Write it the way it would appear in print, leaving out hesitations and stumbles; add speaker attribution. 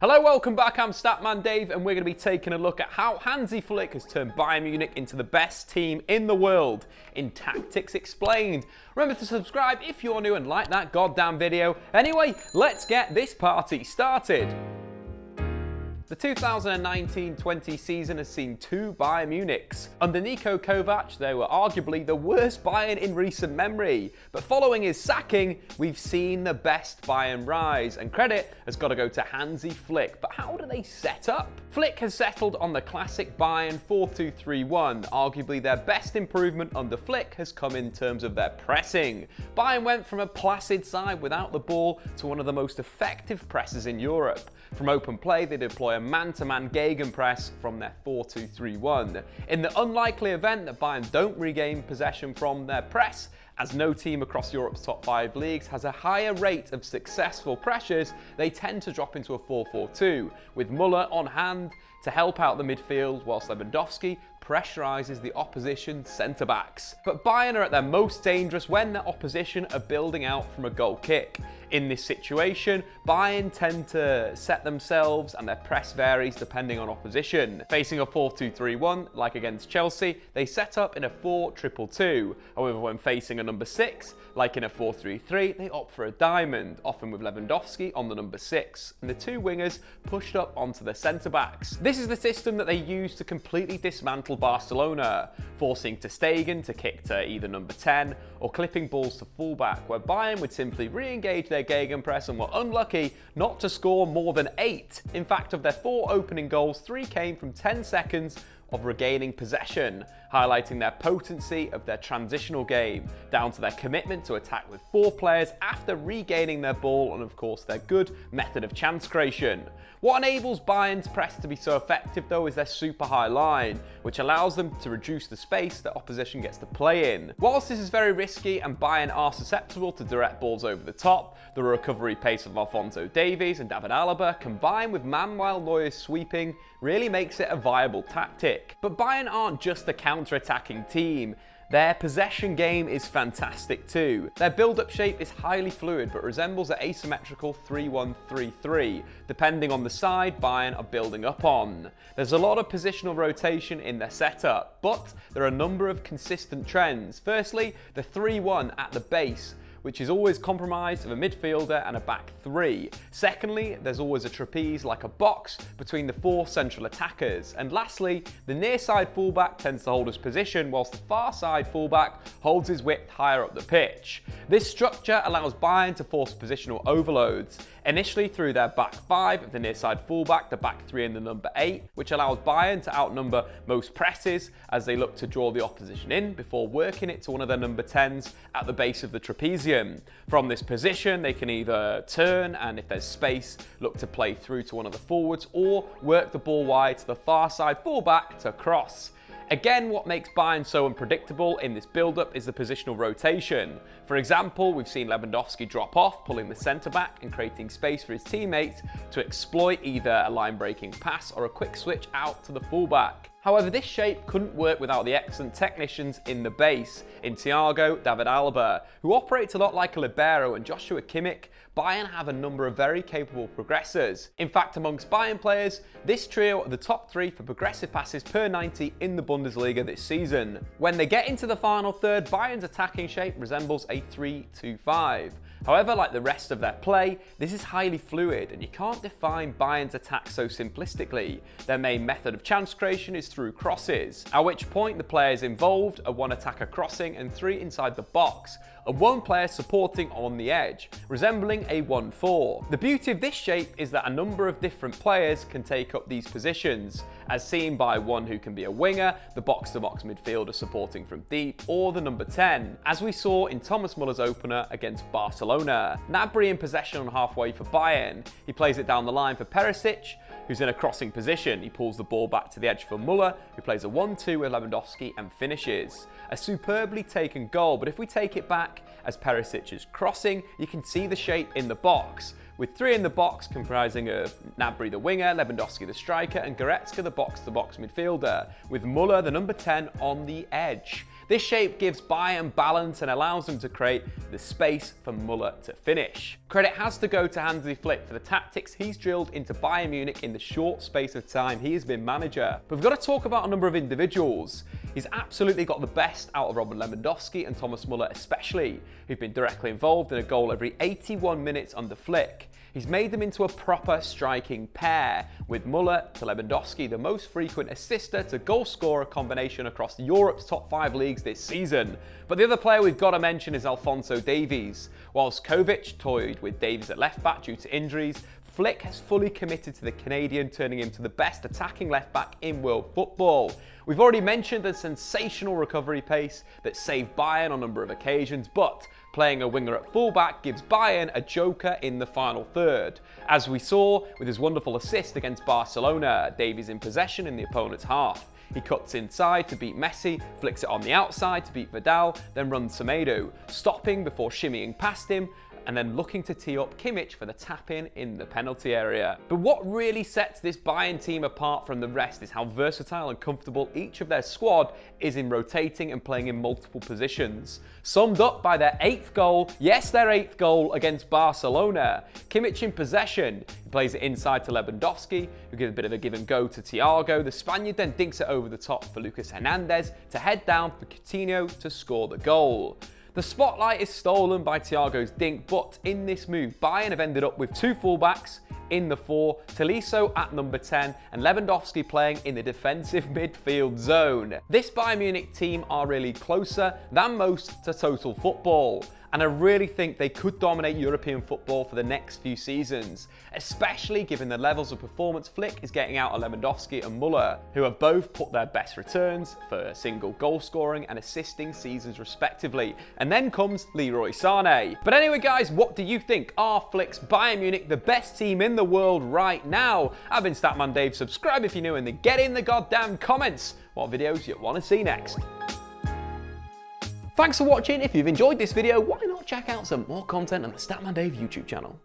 Speaker 1: Hello, welcome back. I'm Statman Dave, and we're going to be taking a look at how Hansi Flick has turned Bayern Munich into the best team in the world in Tactics Explained. Remember to subscribe if you're new and like that goddamn video. Anyway, let's get this party started. The 2019-20 season has seen two Bayern Munichs. Under Niko Kovač, they were arguably the worst Bayern in recent memory. But following his sacking, we've seen the best Bayern rise, and credit has got to go to Hansi Flick. But how do they set up? Flick has settled on the classic Bayern 4-2-3-1. Arguably their best improvement under Flick has come in terms of their pressing. Bayern went from a placid side without the ball to one of the most effective presses in Europe. From open play, they deploy a man-to-man gegenpress from their 4-2-3-1. In the unlikely event that Bayern don't regain possession from their press, as no team across Europe's top 5 leagues has a higher rate of successful pressures, they tend to drop into a 4-4-2, with Müller on hand to help out the midfield whilst Lewandowski pressurises the opposition centre-backs. But Bayern are at their most dangerous when their opposition are building out from a goal kick. In this situation, Bayern tend to set themselves and their press varies depending on opposition. Facing a 4-2-3-1, like against Chelsea, they set up in a 4-2-2-2. However, when facing a number 6, like in a 4-3-3, they opt for a diamond, often with Lewandowski on the number 6, and the two wingers pushed up onto the centre-backs. This is the system that they use to completely dismantle Barcelona, forcing ter Stegen to kick to either number 10 or clipping balls to fullback, where Bayern would simply re-engage their gegenpress and were unlucky not to score more than 8. In fact, of their 4 opening goals, 3 came from 10 seconds of regaining possession, highlighting their potency of their transitional game, down to their commitment to attack with 4 players after regaining their ball, and of course their good method of chance creation. What enables Bayern's press to be so effective though is their super high line, which allows them to reduce the space that opposition gets to play in. Whilst this is very risky and Bayern are susceptible to direct balls over the top, the recovery pace of Alphonso Davies and David Alaba, combined with Manuel Neuer's sweeping, really makes it a viable tactic. But Bayern aren't just a counter-attacking team. Their possession game is fantastic too. Their build-up shape is highly fluid but resembles an asymmetrical 3-1-3-3, depending on the side Bayern are building up on. There's a lot of positional rotation in their setup, but there are a number of consistent trends. Firstly, the 3-1 at the base, which is always comprised of a midfielder and a back 3. Secondly, there's always a trapeze like a box between the 4 central attackers. And lastly, the near side fullback tends to hold his position whilst the far side fullback holds his width higher up the pitch. This structure allows Bayern to force positional overloads, initially through their back 5 of the near side fullback, the back 3 and the number 8, which allows Bayern to outnumber most presses as they look to draw the opposition in before working it to one of their number 10s at the base of the trapezium. From this position, they can either turn and, if there's space, look to play through to one of the forwards or work the ball wide to the far side fullback to cross. Again, what makes Bayern so unpredictable in this build-up is the positional rotation. For example, we've seen Lewandowski drop off, pulling the centre-back and creating space for his teammates to exploit either a line-breaking pass or a quick switch out to the fullback. However, this shape couldn't work without the excellent technicians in the base, in Thiago, David Alaba, who operates a lot like a libero, and Joshua Kimmich. Bayern have a number of very capable progressors. In fact, amongst Bayern players, this trio are the top 3 for progressive passes per 90 in the Bundesliga this season. When they get into the final third, Bayern's attacking shape resembles a 3-2-5. However, like the rest of their play, this is highly fluid and you can't define Bayern's attack so simplistically. Their main method of chance creation is through crosses, at which point the players involved are 1 attacker crossing and 3 inside the box, and 1 player supporting on the edge, resembling a 1-4. The beauty of this shape is that a number of different players can take up these positions, as seen by 1 who can be a winger, the box-to-box midfielder supporting from deep, or the number 10, as we saw in Thomas Müller's opener against Barcelona. Gnabry in possession on halfway for Bayern. He plays it down the line for Perisic, who's in a crossing position. He pulls the ball back to the edge for Müller, who plays a 1-2 with Lewandowski and finishes. A superbly taken goal, but if we take it back as Perisic is crossing, you can see the shape in the box, with 3 in the box comprising of Gnabry the winger, Lewandowski the striker, and Goretzka the box-to-box midfielder, with Müller the number 10 on the edge. This shape gives Bayern balance and allows them to create the space for Müller to finish. Credit has to go to Hansi Flick for the tactics he's drilled into Bayern Munich in the short space of time he has been manager. But we've got to talk about a number of individuals. He's absolutely got the best out of Robert Lewandowski and Thomas Müller especially, who've been directly involved in a goal every 81 minutes under Flick. He's made them into a proper striking pair, with Müller to Lewandowski the most frequent assister to goal scorer combination across Europe's top 5 leagues this season. But the other player we've got to mention is Alphonso Davies. Whilst Kovač toyed with Davies at left back due to injuries, Flick has fully committed to the Canadian, turning him to the best attacking left back in world football. We've already mentioned the sensational recovery pace that saved Bayern on a number of occasions, but playing a winger at fullback gives Bayern a joker in the final third. As we saw with his wonderful assist against Barcelona, Davies in possession in the opponent's half. He cuts inside to beat Messi, flicks it on the outside to beat Vidal, then runs Semedo, stopping before shimmying past him, and then looking to tee up Kimmich for the tap-in in the penalty area. But what really sets this Bayern team apart from the rest is how versatile and comfortable each of their squad is in rotating and playing in multiple positions. Summed up by their 8th goal, yes, their 8th goal against Barcelona. Kimmich in possession, he plays it inside to Lewandowski, who gives a bit of a give and go to Thiago. The Spaniard then dinks it over the top for Lucas Hernandez to head down for Coutinho to score the goal. The spotlight is stolen by Thiago's dink, but in this move, Bayern have ended up with 2 fullbacks in the 4, Tolisso at number 10 and Lewandowski playing in the defensive midfield zone. This Bayern Munich team are really closer than most to total football, and I really think they could dominate European football for the next few seasons, especially given the levels of performance Flick is getting out of Lewandowski and Müller, who have both put their best returns for single goal scoring and assisting seasons respectively. And then comes Leroy Sané. But anyway guys, what do you think? Are Flick's Bayern Munich the best team in the world right now? I've been Statman Dave. Subscribe if you're new and then get in the goddamn comments what videos you want to see next. Thanks for watching. If you've enjoyed this video, why not check out some more content on the Statman Dave YouTube channel?